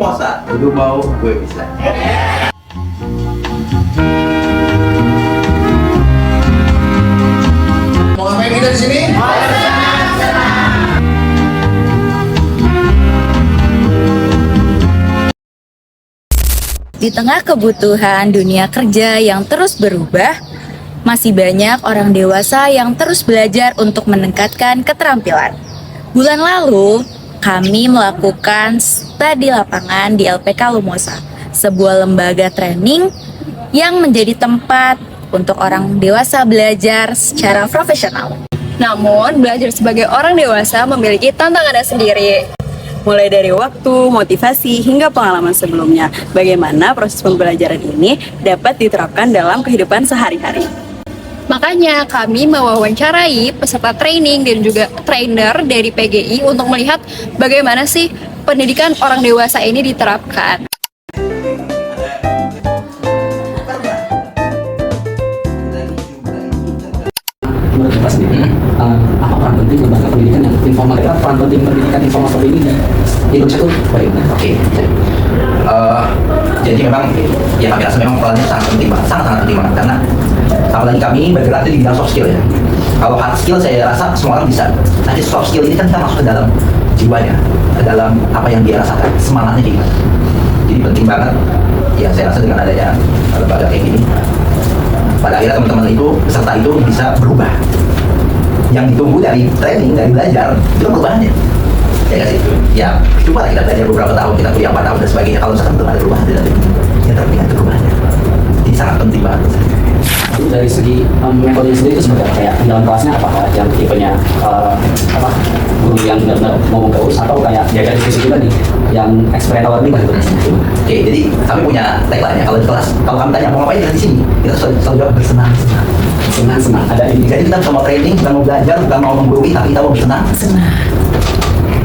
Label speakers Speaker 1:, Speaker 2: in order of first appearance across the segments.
Speaker 1: Lumosa, lu mau gue bisa.
Speaker 2: Mau ngapain kita di sini?
Speaker 3: Di tengah kebutuhan dunia kerja yang terus berubah, masih banyak orang dewasa yang terus belajar untuk meningkatkan keterampilan. Bulan lalu, kami melakukan studi lapangan di LPK Lumosa, sebuah lembaga training yang menjadi tempat untuk orang dewasa belajar secara profesional.
Speaker 4: Namun, belajar sebagai orang dewasa memiliki tantangannya sendiri. Mulai dari waktu, motivasi, hingga pengalaman sebelumnya. Bagaimana proses pembelajaran ini dapat diterapkan dalam kehidupan sehari-hari. Makanya kami mewawancarai peserta training dan juga trainer dari PGI untuk melihat bagaimana sih pendidikan orang dewasa ini diterapkan.
Speaker 5: Menurut kita sendiri, apa peran penting lembaga pendidikan yang informal? Peran penting pendidikan informal seperti ini di Indonesia itu bagaimana?
Speaker 1: Oke. Jadi memang ya kami rasa memang perannya sangat penting banget, sangat penting banget karena apalagi kami bergerak di bidang soft skill ya. Kalau hard skill saya rasa semua orang bisa. Nanti soft skill ini kan kita masuk ke dalam jiwanya, ke dalam apa yang dia rasakan, semangatnya kayak gimana. Jadi penting banget. Ya saya rasa dengan adanya lembaga kayak gini, pada akhirnya teman-teman itu peserta itu bisa berubah. Yang ditunggu dari training, dari belajar itu perubahannya. Ya nggak sih? Ya coba kita belajar beberapa tahun, kita kuliah 4 tahun dan sebagainya. Kalau misalkan belum ada perubahan, yang terpenting ada perubahannya. Jadi sangat penting banget.
Speaker 5: Lalu dari segi metodenya sendiri itu seperti apa? Kayak di dalam kelasnya apakah yang tipenya guru yang benar-benar ngomong terus atau kayak diajar diskusi juga nih yang experiential learning gitu?
Speaker 1: Oke, jadi kami punya tagline ya kalau di kelas, kalau kami tanya mau ngapain di sini, kita selalu jawab bersenang-senang.
Speaker 5: Senang-senang ada ini.
Speaker 1: Jadi kita bukan mau training, bukan mau belajar, bukan mau menggurui, tapi kita mau bersenang-senang.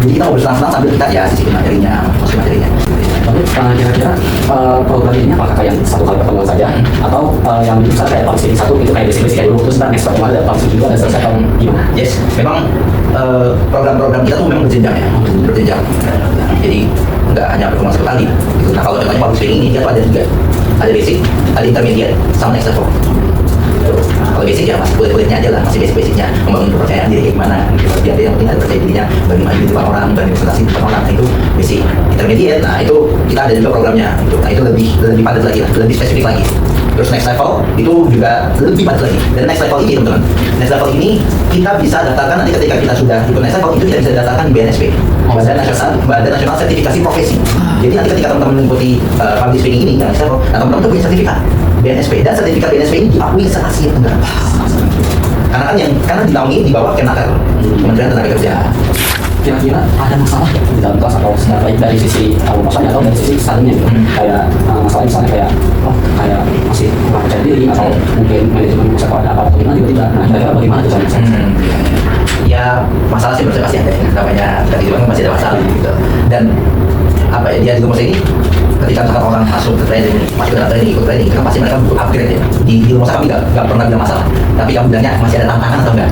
Speaker 1: Jadi kita mau bersenang-senang sambil kita ya sisi materinya, masuk materinya.
Speaker 5: Lalu kira-kira program ini apakah kayak yang satu kali pertemuan saja atau yang misalnya kayak tahun sini satu itu kayak basic kayak dulu terus ntar next pertemuan ada tahun sini juga ada selesai atau gimana?
Speaker 1: Yes, memang program-program kita tuh memang berjenjang ya, berjenjang. Jadi nggak hanya pertemuan sekali. Gitu. Nah kalau contohnya public speaking ini dia ada juga, ada basic, ada intermediate, sama next level. Kalau basic ya masih kulit-kulitnya aja lah, masih basic-basicnya membangun kepercayaan diri kayak gimana gitu. Biar dia yang penting ada percaya dirinya bagaimana di depan orang, berani presentasi di depan orang, nah itu basic. Intermediate, nah itu kita ada juga programnya gitu. Nah itu lebih padat lagi lah, lebih spesifik lagi. Terus next level itu juga lebih padat lagi. Dan next level ini teman-teman, next level ini kita bisa daftarkan nanti ketika kita sudah ikut next level itu kita bisa daftarkan di BNSP, Badan Nasional Sertifikasi Profesi. Jadi nanti ketika teman-teman mengikuti public speaking ini yang next level, nah teman-teman tuh punya sertifikat BNSP dan sertifikat BNSP ini diakui se-Asia Tenggara. Karena kan karena dinaungi di bawah Kemenaker, Kementerian Tenaga Kerja.
Speaker 5: Kira-kira ada masalah di dalam kelas atau baik dari sisi masanya atau dari sisi salingnya gitu? Kayak masalah misalnya kayak kayak masih kurang percaya diri atau mungkin manajemen bisa ada apa atau gimana tiba-tiba. Nah kira-kira bagaimana tuh caranya?
Speaker 1: Ya masalah sih pasti ada ya, namanya dari itu masih ada masalah gitu. Dan apa ya, dia juga ini ketika misalkan orang masuk ke training, masuk ke training, ikut training, kan pasti mereka butuh upgrade ya. Di rumah kami nggak pernah bilang masalah, tapi kamu bilangnya masih ada tantangan atau enggak?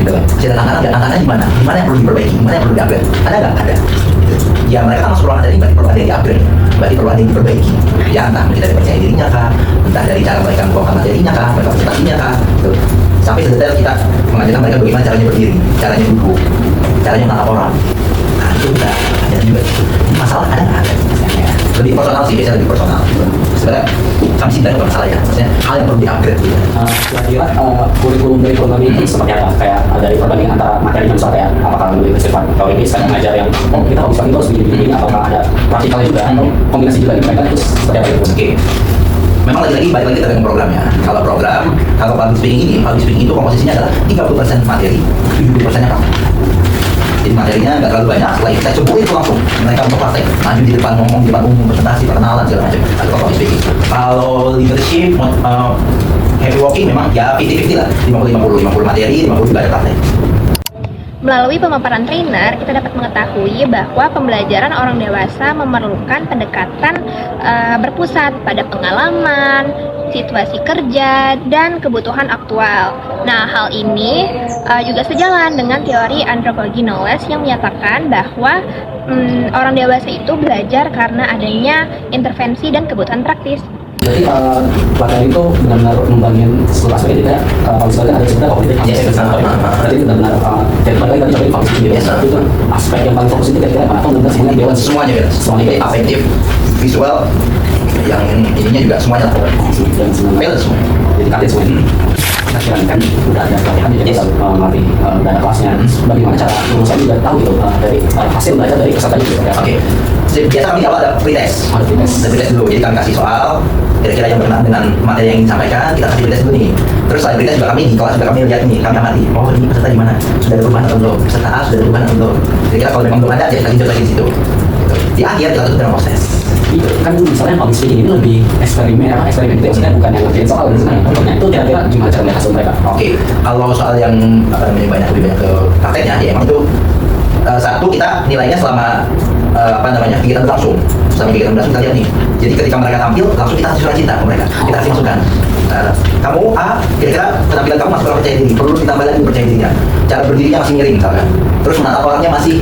Speaker 1: Gitu kan? Masih ada tantangan, tantangannya gimana? Gimana yang perlu diperbaiki? Gimana yang perlu di-upgrade? Ada nggak? Ada. Ya mereka kan masuk ruangan training, berarti perlu ada yang di-upgrade, berarti perlu ada yang diperbaiki. Ya entah mungkin dari percaya dirinya kah, entah dari cara mereka membawakan materinya kah, mereka presentasinya kah, gitu. Sampai sedetail kita mengajarkan mereka bagaimana caranya berdiri, caranya duduk, caranya menangkap orang. Nah itu udah ada juga. Ini masalah ada nggak? Ada. Lebih personal sih, biasanya lebih personal. Sebenarnya kami sih bukan masalah ya, maksudnya hal yang perlu di-upgrade gitu.
Speaker 5: Kira-kira kurikulum dari program ini seperti apa? Kayak dari perbandingan antara materi yang misalnya kayak apakah lebih bersifat teori sekarang mengajar yang kita harus pakai terus begini apakah ada praktikalnya juga atau kombinasi juga di mereka itu seperti apa itu?
Speaker 1: Oke. Memang lagi-lagi balik lagi tergantung programnya. Kalau program, kalau public speaking itu komposisinya adalah 30% materi, 70%-nya praktek. Jadi materinya nggak terlalu banyak, setelah kita coba itu langsung mereka untuk praktek, maju di depan ngomong, di depan umum, presentasi, perkenalan segala macam. Itu public speaking. Kalau leadership, happy walking memang ya 50-50 lah, 50-50 materi, 50 juga ada praktek.
Speaker 6: Melalui pemaparan trainer, kita dapat mengetahui bahwa pembelajaran orang dewasa memerlukan pendekatan berpusat pada pengalaman, situasi kerja, dan kebutuhan aktual. Nah, hal ini juga sejalan dengan teori antropologi knowledge yang menyatakan bahwa orang dewasa itu belajar karena adanya intervensi dan kebutuhan praktis.
Speaker 5: Jadi pelatihan itu benar-benar membangun seluruh aspek tidak kalau misalnya ada cerita kognitif berarti itu benar-benar jadi balik lagi tadi fungsi itu aspek yang paling fokus itu kira-kira apa benar semuanya dewan
Speaker 1: Semuanya beres. Semuanya kayak afektif, visual, yang ininya juga semuanya lah.
Speaker 5: dan semuanya
Speaker 1: Balance semua.
Speaker 5: jadi kalian semuanya kita kira kan udah ada pelatihan jadi kita melatih udah ada kelasnya bagaimana cara lulusan juga tahu gitu dari hasil belajar dari peserta itu
Speaker 1: Oke. Biasa kami awal ada pretest.
Speaker 5: Ada pretest
Speaker 1: dulu. Jadi kami kasih soal kira-kira yang berkenaan dengan materi yang ingin disampaikan, kita kasih pretest dulu nih. Terus setelah pretest juga kami di kelas juga kami lihat nih, kami amati. Oh, ini peserta di mana? Sudah ada perubahan atau belum? Peserta A sudah ada perubahan atau belum? Kira-kira kalau memang belum ada, ya kita lanjut lagi di situ. Gitu. Di akhir kita tutup dengan proses.
Speaker 5: Iya, kan misalnya public speaking ini lebih eksperimen itu maksudnya bukan yang ngerjain soal sebenarnya contohnya itu kira-kira gimana cara melihat hasil mereka.
Speaker 1: Oke, kalau soal yang lebih banyak ke prakteknya, ya emang itu satu kita nilainya selama kegiatan berlangsung. Selama kegiatan berlangsung kita lihat nih. Jadi ketika mereka tampil, langsung kita kasih surat cinta ke mereka. Kita kasih masukan. Kamu A, kira-kira penampilan kamu masih kurang percaya diri, perlu ditambah lagi percaya dirinya. Cara berdirinya masih miring misalkan. Terus menatap orangnya masih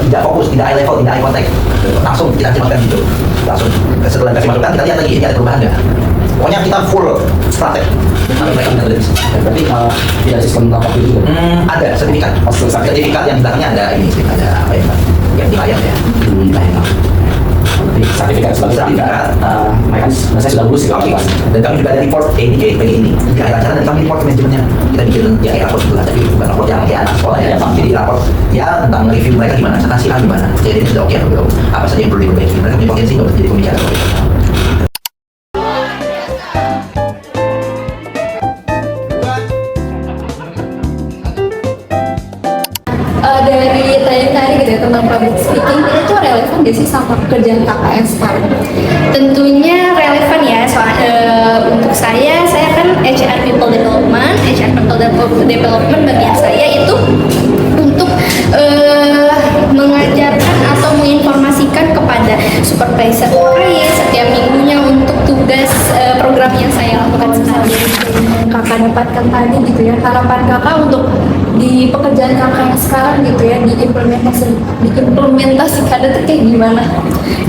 Speaker 1: tidak fokus, tidak eye level, tidak eye contact. Langsung kita kasih masukan gitu. Langsung setelah kasih masukan kita lihat lagi ini ada perubahan nggak. Pokoknya kita full praktek. Mereka benar-benar bisa.
Speaker 5: Berarti tidak sistem tatap itu juga.
Speaker 1: Ada sertifikat. Sertifikat yang di belakangnya ada ini, ada apa ya? Yang di layar ya. Di layar.
Speaker 5: Berarti sertifikat sebagai sertifikat mereka saya sudah lulus gitu.
Speaker 1: Dan kami juga ada report ini ini di akhir acara dan kami report ke manajemennya. Kita bikin ya kayak raport gitu lah, tapi bukan raport yang kayak anak sekolah ya. Jadi raport ya tentang review mereka gimana, presentasi A gimana, jadi ini sudah oke atau belum, apa saja yang perlu diperbaiki. Mereka punya potensi untuk jadi pembicara.
Speaker 7: Dari tadi gitu ya tentang public speaking itu relevan gak sih sama pekerjaan KKN sekarang?
Speaker 6: Tentunya relevan ya, untuk saya kan HR People Development bagian saya itu untuk mengajarkan atau menginformasikan kepada supervisor lain setiap minggunya untuk tugas program yang saya lakukan sehari.
Speaker 7: Kakak dapatkan tadi gitu ya, harapan kakak untuk di pekerjaan kakak yang sekarang gitu ya diimplementasikan itu kayak gimana?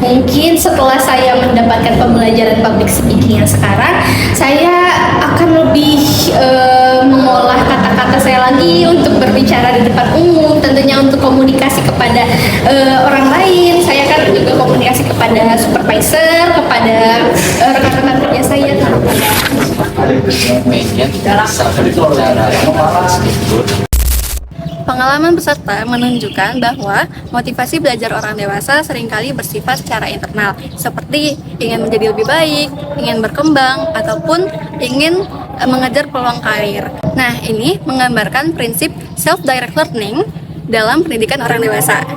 Speaker 6: Mungkin setelah saya mendapatkan pembelajaran public speaking yang sekarang, saya akan lebih mengolah kata-kata saya lagi untuk berbicara di depan umum, tentunya untuk komunikasi kepada orang lain. Saya kan juga komunikasi kepada supervisor, kepada rekan-rekan kerja saya,
Speaker 4: Pengalaman peserta menunjukkan bahwa motivasi belajar orang dewasa seringkali bersifat secara internal, seperti ingin menjadi lebih baik, ingin berkembang, ataupun ingin mengejar peluang karir. Nah, ini menggambarkan prinsip self-direct learning dalam pendidikan orang dewasa.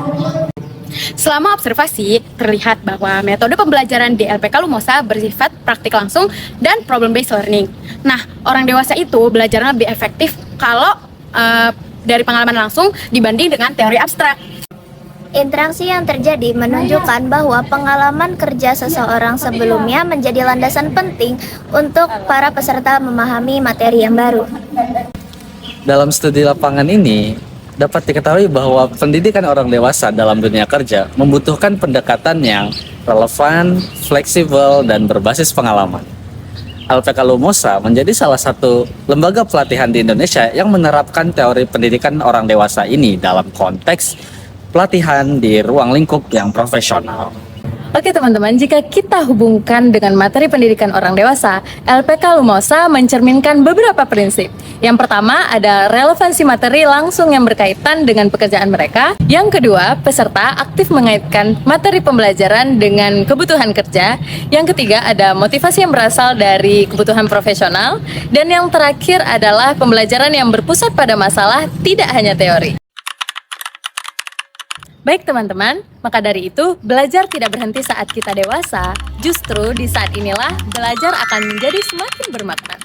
Speaker 3: Selama observasi, terlihat bahwa metode pembelajaran di LPK Lumosa bersifat praktik langsung dan problem-based learning. Nah, orang dewasa itu belajarnya lebih efektif kalau dari pengalaman langsung dibanding dengan teori abstrak.
Speaker 8: Interaksi yang terjadi menunjukkan bahwa pengalaman kerja seseorang sebelumnya menjadi landasan penting untuk para peserta memahami materi yang baru.
Speaker 9: Dalam studi lapangan ini, dapat diketahui bahwa pendidikan orang dewasa dalam dunia kerja membutuhkan pendekatan yang relevan, fleksibel, dan berbasis pengalaman. LPK Lumosa menjadi salah satu lembaga pelatihan di Indonesia yang menerapkan teori pendidikan orang dewasa ini dalam konteks pelatihan di ruang lingkup yang profesional.
Speaker 3: Oke teman-teman, jika kita hubungkan dengan materi pendidikan orang dewasa, LPK Lumosa mencerminkan beberapa prinsip. Yang pertama ada relevansi materi langsung yang berkaitan dengan pekerjaan mereka. Yang kedua, peserta aktif mengaitkan materi pembelajaran dengan kebutuhan kerja. Yang ketiga ada motivasi yang berasal dari kebutuhan profesional. Dan yang terakhir adalah pembelajaran yang berpusat pada masalah, tidak hanya teori. Baik teman-teman, maka dari itu belajar tidak berhenti saat kita dewasa. Justru di saat inilah belajar akan menjadi semakin bermakna.